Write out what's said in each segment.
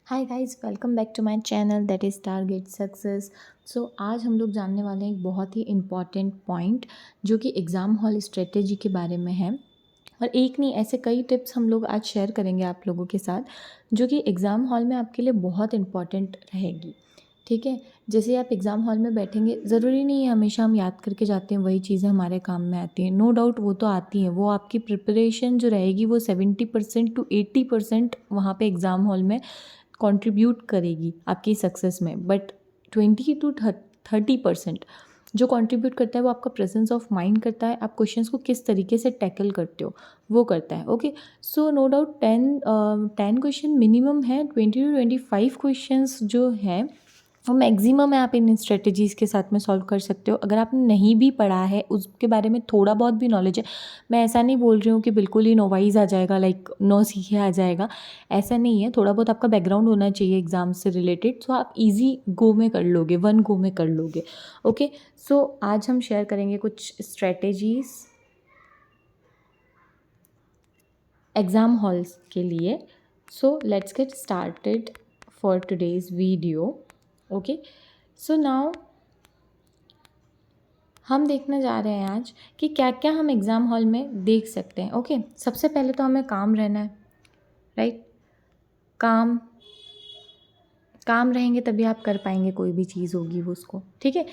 Hi guys, welcome back to my channel that is target success. So आज हम लोग जानने वाले हैं एक बहुत ही इम्पॉर्टेंट पॉइंट जो कि एग्ज़ाम हॉल स्ट्रेटेजी के बारे में है। और एक नहीं, ऐसे कई टिप्स हम लोग आज शेयर करेंगे आप लोगों के साथ जो कि एग्ज़ाम हॉल में आपके लिए बहुत इम्पॉर्टेंट रहेगी। ठीक है, जैसे आप एग्ज़ाम हॉल में बैठेंगे, ज़रूरी नहीं है हमेशा हम याद करके जाते हैं वही चीज़ें हमारे काम में आती हैं। नो डाउट वो तो आती हैं, वो आपकी प्रिपरेशन जो रहेगी वो 70% टू 80% वहाँ पे एग्ज़ाम हॉल में कंट्रीब्यूट करेगी आपकी सक्सेस में। बट 20 to 30% जो कंट्रीब्यूट करता है वो आपका प्रेजेंस ऑफ माइंड करता है, आप क्वेश्चंस को किस तरीके से टैकल करते हो वो करता है। Okay, so no doubt 10 question minimum है। 20 to 25 क्वेश्चंस जो है वो मैक्सिमम है, आप इन स्ट्रेटजीज़ के साथ में सॉल्व कर सकते हो। अगर आपने नहीं भी पढ़ा है, उसके बारे में थोड़ा बहुत भी नॉलेज है, मैं ऐसा नहीं बोल रही हूँ कि बिल्कुल ही नोवाइज आ जाएगा, लाइक नो सीखे आ जाएगा, ऐसा नहीं है। थोड़ा बहुत आपका बैकग्राउंड होना चाहिए एग्ज़ाम से रिलेटेड, सो आप इजी गो में कर लोगे, वन गो में कर लोगे। ओके, सो आज हम शेयर करेंगे कुछ स्ट्रेटेजीज़ एग्ज़ाम हॉल्स के लिए। So let's get started for today's video. Okay, so now हम देखने जा रहे हैं आज कि क्या क्या हम एग्ज़ाम हॉल में देख सकते हैं। ओके, सबसे पहले तो हमें काम रहना है, राइट। काम काम रहेंगे तभी आप कर पाएंगे, कोई भी चीज़ होगी वो उसको, ठीक है।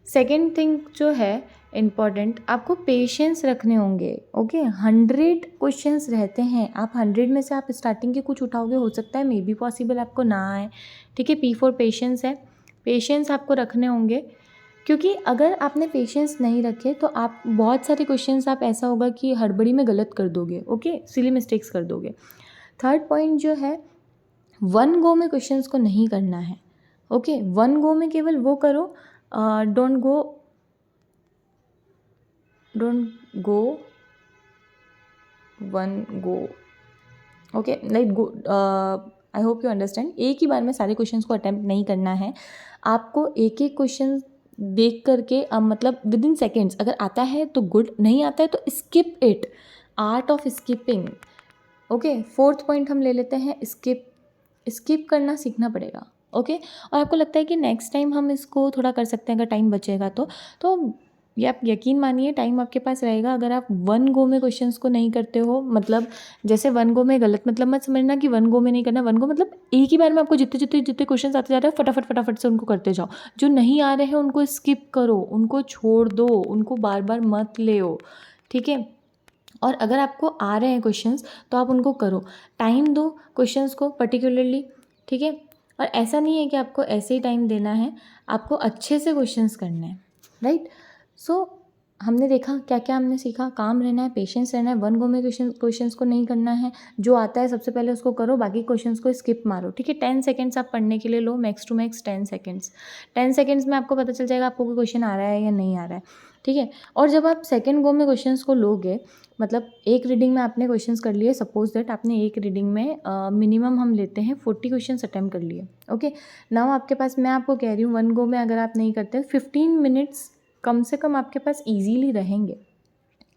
सेकेंड थिंग जो है इम्पॉर्टेंट, आपको पेशेंस रखने होंगे। ओके, 100 क्वेश्चंस रहते हैं, आप 100 में से आप स्टार्टिंग के कुछ उठाओगे, हो सकता है मे बी पॉसिबल आपको ना आए, ठीक है। P4 पेशेंस है, पेशेंस आपको रखने होंगे, क्योंकि अगर आपने पेशेंस नहीं रखे तो आप बहुत सारे क्वेश्चंस आप ऐसा होगा कि हड़बड़ी में गलत कर दोगे। ओके, सिली मिस्टेक्स कर दोगे। थर्ड पॉइंट जो है, वन गो में क्वेश्चंस को नहीं करना है। ओके, वन गो में केवल वो करो, don't go one go. Okay, like go, I hope you understand. एक ही बार में सारे क्वेश्चंस को अटेम्प्ट नहीं करना है, आपको एक एक क्वेश्चन देख करके मतलब विद इन सेकेंड्स, अगर आता है तो गुड, नहीं आता है तो skip it, art of skipping. Okay, fourth point हम ले लेते हैं, स्किप करना सीखना पड़ेगा। ओके, और आपको लगता है कि नेक्स्ट टाइम हम इसको थोड़ा कर सकते हैं अगर टाइम बचेगा तो ये आप यकीन मानिए टाइम आपके पास रहेगा। अगर आप वन गो में क्वेश्चंस को नहीं करते हो, मतलब जैसे वन गो में गलत मतलब मत समझना कि वन गो में नहीं करना। वन गो मतलब एक ही बार में आपको जितने जितने जितने क्वेश्चन आते जा रहे हैं फटाफट फटाफट से उनको करते जाओ। जो नहीं आ रहे हैं उनको स्किप करो, उनको छोड़ दो, उनको बार बार मत ले, ठीक है। और अगर आपको आ रहे हैं क्वेश्चंस तो आप उनको करो, टाइम दो क्वेश्चंस को पर्टिकुलरली, ठीक है। और ऐसा नहीं है कि आपको ऐसे ही टाइम देना है, आपको अच्छे से क्वेश्चंस करने हैं, राइट। सो हमने देखा क्या क्या हमने सीखा, काम रहना है, पेशेंस रहना है, वन गो में क्वेश्चंस को नहीं करना है, जो आता है सबसे पहले उसको करो, बाकी क्वेश्चंस को स्किप मारो, ठीक है। 10 सेकेंड्स आप पढ़ने के लिए लो, max to max 10 seconds. 10 seconds में आपको पता चल जाएगा आपको कोई क्वेश्चन आ रहा है या नहीं आ रहा है, ठीक है। और जब आप सेकेंड गो में क्वेश्चंस को लोगे, मतलब एक रीडिंग में आपने क्वेश्चंस कर लिए, सपोज दैट आपने एक रीडिंग में मिनिमम हम लेते हैं 40 क्वेश्चंस अटेम्प्ट कर लिए। ओके, नाउ आपके पास, मैं आपको कह रही हूँ वन गो में अगर आप नहीं करते 15 मिनट्स कम से कम आपके पास ईजीली रहेंगे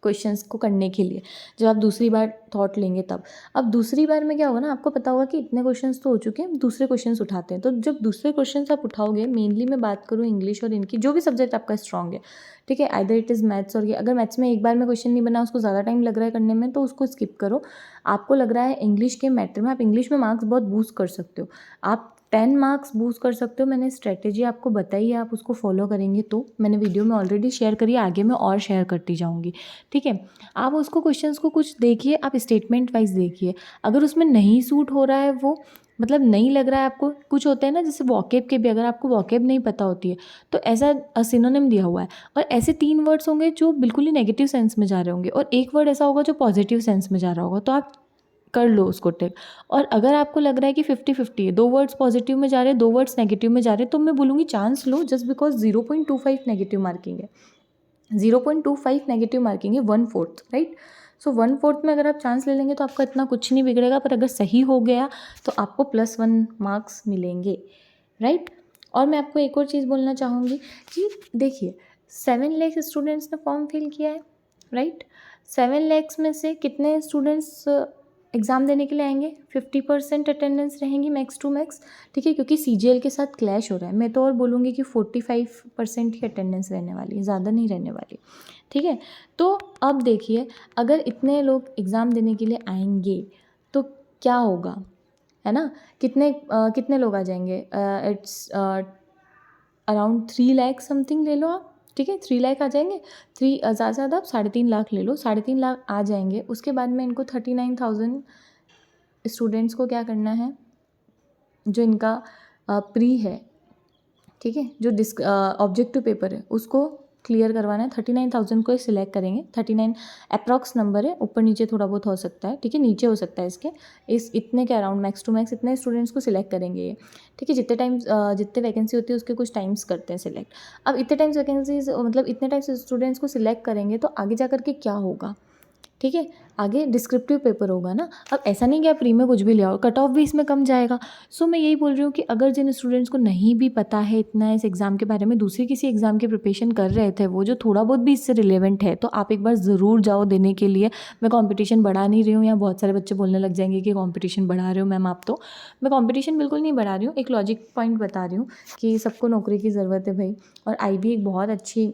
क्वेश्चंस को करने के लिए, जब आप दूसरी बार थॉट लेंगे तब। अब दूसरी बार में क्या होगा ना, आपको पता होगा कि इतने क्वेश्चंस तो हो चुके हैं, दूसरे क्वेश्चंस उठाते हैं। तो जब दूसरे क्वेश्चंस आप उठाओगे, मेनली मैं बात करूँ इंग्लिश और इनकी, जो भी सब्जेक्ट आपका स्ट्रॉन्ग है, ठीक है, आइदर इट इज़ मैथ्स, और ये अगर मैथ्स में एक बार में क्वेश्चन नहीं बना, उसको ज़्यादा टाइम लग रहा है करने में, तो उसको स्किप करो। आपको लग रहा है इंग्लिश के मैटर में आप इंग्लिश में मार्क्स बहुत बूस्ट कर सकते हो, आप 10 मार्क्स बूस्ट कर सकते हो। मैंने स्ट्रेटेजी आपको बताई है, आप उसको फॉलो करेंगे तो, मैंने वीडियो में ऑलरेडी शेयर करी है, आगे मैं और शेयर करती जाऊँगी, ठीक है। आप उसको क्वेश्चंस को कुछ देखिए, आप स्टेटमेंट वाइज देखिए, अगर उसमें नहीं सूट हो रहा है वो, मतलब नहीं लग रहा है आपको, कुछ होते हैं ना जैसे वॉकेब के भी, अगर आपको वॉकेब नहीं पता होती है तो ऐसा सिनोनिम दिया हुआ है, और ऐसे 3 वर्ड्स होंगे जो बिल्कुल ही नेगेटिव सेंस में जा रहे होंगे, और एक वर्ड ऐसा होगा जो पॉजिटिव सेंस में जा रहा होगा, तो आप कर लो उसको टिक। और अगर आपको लग रहा है कि 50-50 है, 2 वर्ड्स पॉजिटिव में जा रहे हैं, 2 वर्ड्स नेगेटिव में जा रहे हैं, तो मैं बोलूँगी chance low, just because 0.25 negative marking है, 0.25 नेगेटिव मार्किंग है, 1/4, राइट। सो 1/4 में अगर आप चांस ले लेंगे तो आपका इतना कुछ नहीं बिगड़ेगा, पर अगर सही हो गया तो आपको +1 मार्क्स मिलेंगे, राइट। और मैं आपको एक और चीज़ बोलना चाहूँगी कि देखिए, 7 लाख स्टूडेंट्स ने फॉर्म फिल किया है, राइट। 7 लाख में से कितने स्टूडेंट्स एग्ज़ाम देने के लिए आएंगे 50% अटेंडेंस रहेंगी मैक्स टू मैक्स, ठीक है, क्योंकि CGL के साथ क्लैश हो रहा है। मैं तो और बोलूँगी कि 45% ही अटेंडेंस रहने वाली है, ज़्यादा नहीं रहने वाली, ठीक है। तो अब देखिए, अगर इतने लोग एग्ज़ाम देने के लिए आएंगे तो क्या होगा, है ना। कितने लोग आ जाएंगे, इट्स अराउंड 3 लाख समथिंग ले लो आप, ठीक है, 3 लाख आ जाएंगे। ज़्यादा से ज़्यादा आप 3.5 लाख ले लो, 3.5 लाख आ जाएंगे। उसके बाद में इनको 39,000 स्टूडेंट्स को क्या करना है, जो इनका प्री है, ठीक है, जो ऑब्जेक्टिव पेपर है उसको क्लियर करवाना है। 39,000 को सिलेक्ट करेंगे। 39 अप्रॉक्स नंबर है, ऊपर नीचे थोड़ा बहुत हो सकता है, ठीक है, नीचे हो सकता है इसके, इस इतने के अराउंड मैक्स टू मैक्स इतने स्टूडेंट्स को सिलेक्ट करेंगे ये, ठीक है। जितने वैकेंसी होती है उसके कुछ टाइम्स करते हैं सिलेक्ट। अब इतने टाइम्स वैकेंसीज, मतलब इतने टाइम्स स्टूडेंट्स को सिलेक्ट करेंगे तो आगे जा करके क्या होगा, ठीक है, आगे डिस्क्रिप्टिव पेपर होगा ना। अब ऐसा नहीं कि आप प्री में कुछ भी ले आओ, कट ऑफ भी इसमें कम जाएगा। सो मैं यही बोल रही हूँ कि अगर जिन स्टूडेंट्स को नहीं भी पता है इतना इस एग्ज़ाम के बारे में, दूसरी किसी एग्ज़ाम की प्रिपरेशन कर रहे थे, वो जो थोड़ा बहुत भी इससे रिलेवेंट है, तो आप एक बार ज़रूर जाओ देने के लिए। मैं कंपटीशन बढ़ा नहीं रही हूँ, यहाँ बहुत सारे बच्चे बोलने लग जाएंगे कि कंपटीशन बढ़ा रहे हो मैम आप, तो मैं कंपटीशन बिल्कुल नहीं बढ़ा रही हूँ, एक लॉजिक पॉइंट बता रही हूँ कि सबको नौकरी की ज़रूरत है भाई, और IB एक बहुत अच्छी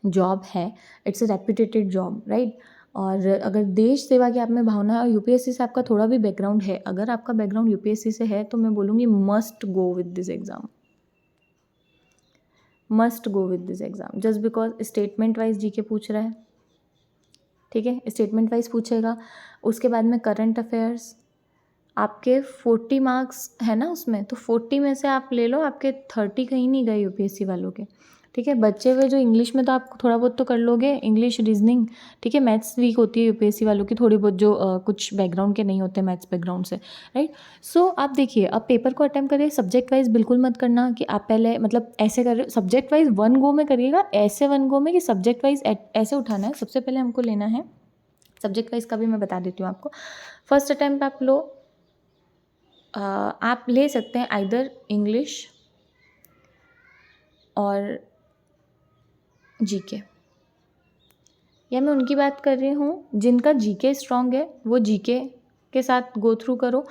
जॉब है, इट्स अ रेप्यूटेटेड जॉब, राइट। और अगर देश सेवा की आप में भावना है और UPSC से आपका थोड़ा भी बैकग्राउंड है, अगर आपका बैकग्राउंड UPSC से है तो मैं बोलूँगी must go with this exam, must go with this exam, just because statement wise GK पूछ रहा है, ठीक है, स्टेटमेंट वाइज पूछेगा। उसके बाद में करंट अफेयर्स, आपके 40 मार्क्स है ना उसमें, तो 40 में से आप ले लो, आपके 30 कहीं नहीं गए UPSC वालों के, ठीक है। बच्चे हुए जो इंग्लिश में तो आप थोड़ा बहुत तो कर लोगे, इंग्लिश, रीजनिंग, ठीक है। मैथ्स वीक होती है UPSC वालों की थोड़ी बहुत, जो कुछ बैकग्राउंड के नहीं होते मैथ्स बैकग्राउंड से, राइट। सो आप देखिए, अब पेपर को अटैम्प्ट करिए, सब्जेक्ट वाइज बिल्कुल मत करना कि आप पहले मतलब ऐसे कर रहे हो, सब्जेक्ट वाइज वन गो में करिएगा, ऐसे वन गो में कि सब्जेक्ट वाइज ऐसे उठाना है। सबसे पहले हमको लेना है सब्जेक्ट वाइज का भी मैं बता देती हूँ आपको। फर्स्ट अटैम्प्ट आप लो, आप ले सकते हैं आइदर इंग्लिश और GK, या मैं उनकी बात कर रही हूँ जिनका GK स्ट्रॉन्ग है, वो GK के साथ गो थ्रू करो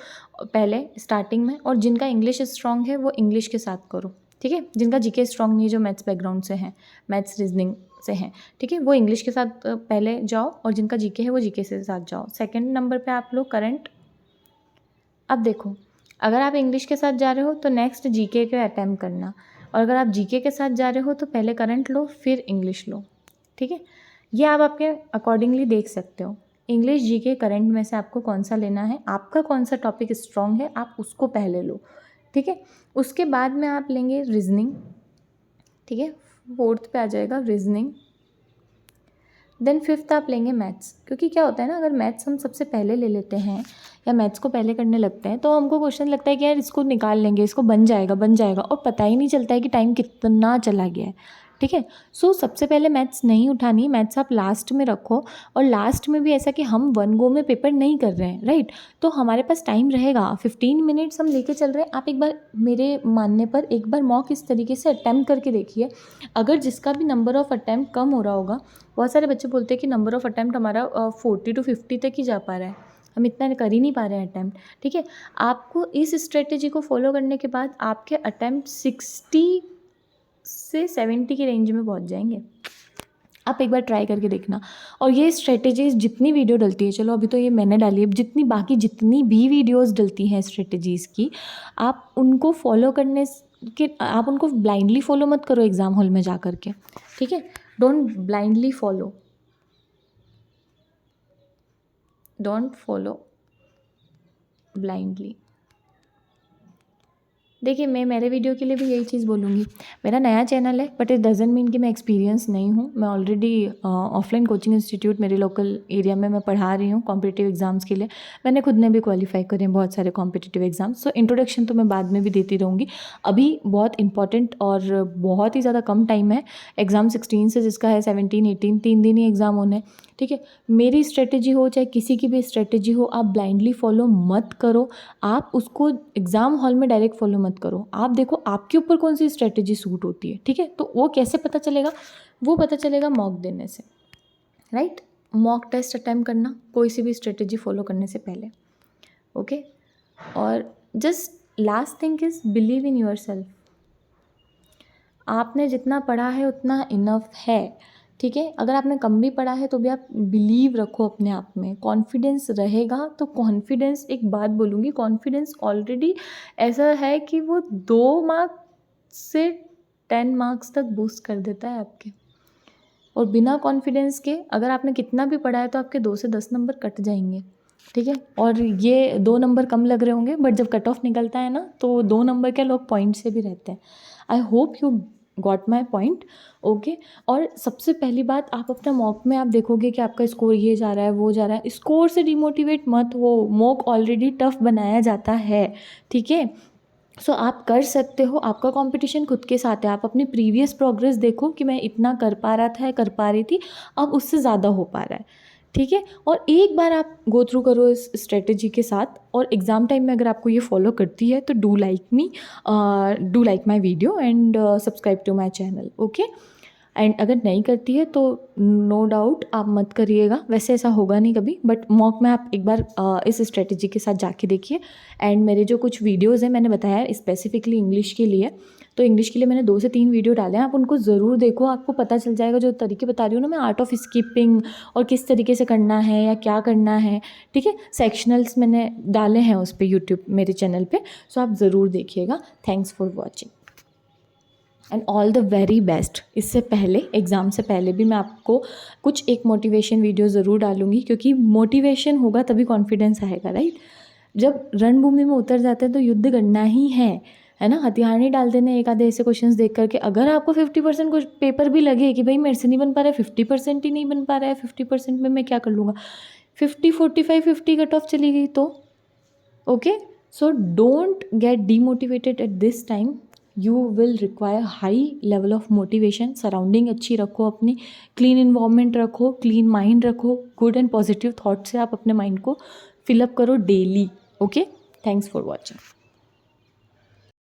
पहले स्टार्टिंग में, और जिनका इंग्लिश स्ट्रॉन्ग है वो इंग्लिश के साथ करो, ठीक है। जिनका GK स्ट्रॉन्ग नहीं है, जो मैथ्स बैकग्राउंड से हैं, मैथ्स रीजनिंग से हैं, ठीक है, वो इंग्लिश के साथ पहले जाओ, और जिनका GK है वो GK से साथ जाओ। सेकेंड नंबर पे आप लोग करंट। अब देखो, अगर आप इंग्लिश के साथ जा रहे हो तो नेक्स्ट GK के अटैम्प्ट करना, और अगर आप GK के साथ जा रहे हो तो पहले करंट लो फिर इंग्लिश लो, ठीक है। ये आप आपके अकॉर्डिंगली देख सकते हो, इंग्लिश GK करंट में से आपको कौन सा लेना है, आपका कौन सा टॉपिक स्ट्रॉन्ग है, आप उसको पहले लो, ठीक है। उसके बाद में आप लेंगे रीजनिंग, ठीक है, 4th पे आ जाएगा रीजनिंग। देन 5th आप लेंगे मैथ्स, क्योंकि क्या होता है ना, अगर मैथ्स हम सबसे पहले ले लेते हैं या मैथ्स को पहले करने लगते हैं तो हमको क्वेश्चन लगता है कि यार इसको निकाल लेंगे, इसको बन जाएगा, और पता ही नहीं चलता है कि टाइम कितना चला गया है, ठीक है। सो सबसे पहले मैथ्स नहीं उठानी, मैथ्स आप लास्ट में रखो, और लास्ट में भी ऐसा कि हम वन गो में पेपर नहीं कर रहे हैं, राइट। तो हमारे पास टाइम रहेगा, 15 मिनट्स हम लेके चल रहे हैं। आप एक बार मेरे मानने पर एक बार मॉक इस तरीके से अटैम्प्ट करके देखिए, अगर जिसका भी नंबर ऑफ़ अटैम्प्ट कम हो रहा होगा, बहुत सारे बच्चे बोलते हैं कि नंबर ऑफ़ अटैम्प्ट हमारा 40 to 50 तक ही जा पा रहा है, हम इतना कर ही नहीं पा रहे हैं अटैम्प्ट, ठीक है। आपको इस स्ट्रेटेजी को फॉलो करने के बाद आपके अटैम्प्ट 60 से 70 की रेंज में पहुंच जाएंगे। आप एक बार ट्राई करके देखना। और ये स्ट्रेटेजीज़ जितनी वीडियो डलती है, चलो अभी तो ये मैंने डाली है, जितनी भी वीडियोस डलती हैं स्ट्रेटेजीज़ की, आप उनको फॉलो करने के, आप उनको ब्लाइंडली फॉलो मत करो एग्ज़ाम हॉल में जा कर के, ठीक है। Don't blindly follow, don't follow blindly. देखिए, मैं मेरे वीडियो के लिए भी यही चीज़ बोलूँगी, मेरा नया चैनल है, बट इट डजंट मीन कि मैं एक्सपीरियंस नहीं हूँ। मैं ऑलरेडी ऑफलाइन कोचिंग इंस्टीट्यूट मेरे लोकल एरिया में मैं पढ़ा रही हूँ कॉम्पिटिटिव एग्ज़ाम्स के लिए। मैंने खुद ने भी क्वालिफाई करे हैं बहुत सारे कॉम्पिटिटिव एग्ज़ाम्स। सो इंट्रोडक्शन तो मैं बाद में भी देती रहूँगी। अभी बहुत इंपॉर्टेंट और बहुत ही ज़्यादा कम टाइम है एग्ज़ाम 16 से, जिसका है 17 18, 3 दिन ही एग्ज़ाम होने हैं, ठीक है। मेरी स्ट्रेटेजी हो चाहे किसी की भी स्ट्रेटेजी हो, आप ब्लाइंडली फॉलो मत करो, आप उसको एग्ज़ाम हॉल में डायरेक्ट फॉलो मत करो। आप देखो आपके ऊपर कौन सी स्ट्रेटेजी सूट होती है, ठीक है। तो वो कैसे पता चलेगा, वो पता चलेगा मॉक देने से, राइट। मॉक टेस्ट अटैम्प्ट करना कोई सी भी स्ट्रेटेजी फॉलो करने से पहले, ओके। और just last thing is believe in your self. आपने जितना पढ़ा है उतना इनफ है, ठीक है। अगर आपने कम भी पढ़ा है तो भी आप बिलीव रखो अपने आप में, कॉन्फिडेंस रहेगा। तो कॉन्फिडेंस, एक बात बोलूँगी, कॉन्फिडेंस ऑलरेडी ऐसा है कि वो 2 मार्क्स से 10 मार्क्स तक बूस्ट कर देता है आपके। और बिना कॉन्फिडेंस के अगर आपने कितना भी पढ़ा है तो आपके 2 से 10 नंबर कट जाएंगे, ठीक है। और ये 2 नंबर कम लग रहे होंगे, बट जब कट ऑफ निकलता है ना तो 2 नंबर के लोग पॉइंट से भी रहते हैं। I hope you got my point, okay. और सबसे पहली बात, आप अपना मॉक में आप देखोगे कि आपका स्कोर ये जा रहा है वो जा रहा है, स्कोर से डिमोटिवेट मत हो, मॉक ऑलरेडी टफ बनाया जाता है, ठीक है। सो आप कर सकते हो, आपका कंपटीशन खुद के साथ है। आप अपनी प्रीवियस प्रोग्रेस देखो कि मैं इतना कर पा रहा था, कर पा रही थी, अब उससे ज़्यादा हो पा रहा है, ठीक है। और एक बार आप गो थ्रू करो इस स्ट्रेटजी के साथ, और एग्ज़ाम टाइम में अगर आपको ये फॉलो करती है तो do like my video and subscribe to my channel, okay. And अगर नहीं करती है तो नो डाउट आप मत करिएगा, वैसे ऐसा होगा नहीं कभी, बट मॉक में आप एक बार इस स्ट्रेटजी के साथ जाके देखिए। एंड मेरे जो कुछ वीडियोज़ हैं, मैंने बताया स्पेसिफिकली इंग्लिश के लिए, तो इंग्लिश के लिए मैंने 2 से 3 वीडियो डाले हैं, आप उनको ज़रूर देखो। आपको पता चल जाएगा, जो तरीके बता रही हूँ ना मैं, आर्ट ऑफ स्किपिंग और किस तरीके से करना है या क्या करना है, ठीक है। सेक्शनल्स मैंने डाले हैं उस पर यूट्यूब मेरे चैनल पे, सो आप ज़रूर देखिएगा। Thanks for watching and all the very best. इससे पहले, एग्ज़ाम से पहले भी मैं आपको कुछ एक मोटिवेशन वीडियो ज़रूर डालूँगी, क्योंकि मोटिवेशन होगा तभी कॉन्फिडेंस आएगा, राइट। जब रणभूमि में उतर जाते हैं तो युद्ध करना ही है ना। हथियार नहीं डाल देने एक आधे ऐसे क्वेश्चंस देख करके। अगर आपको 50% कुछ पेपर भी लगे कि भाई मेरे से नहीं बन पा रहा है, 50% ही नहीं बन पा रहा है, 50% में मैं क्या कर लूँगा, 50, 45, 50 कट ऑफ चली गई तो okay. So don't get demotivated at this time, you will require high level of motivation. Surrounding अच्छी रखो अपनी, क्लीन इन्वायरमेंट रखो, क्लीन माइंड रखो, गुड एंड पॉजिटिव थाट से आप अपने माइंड को फिलअप करो daily, okay. Thanks for watching.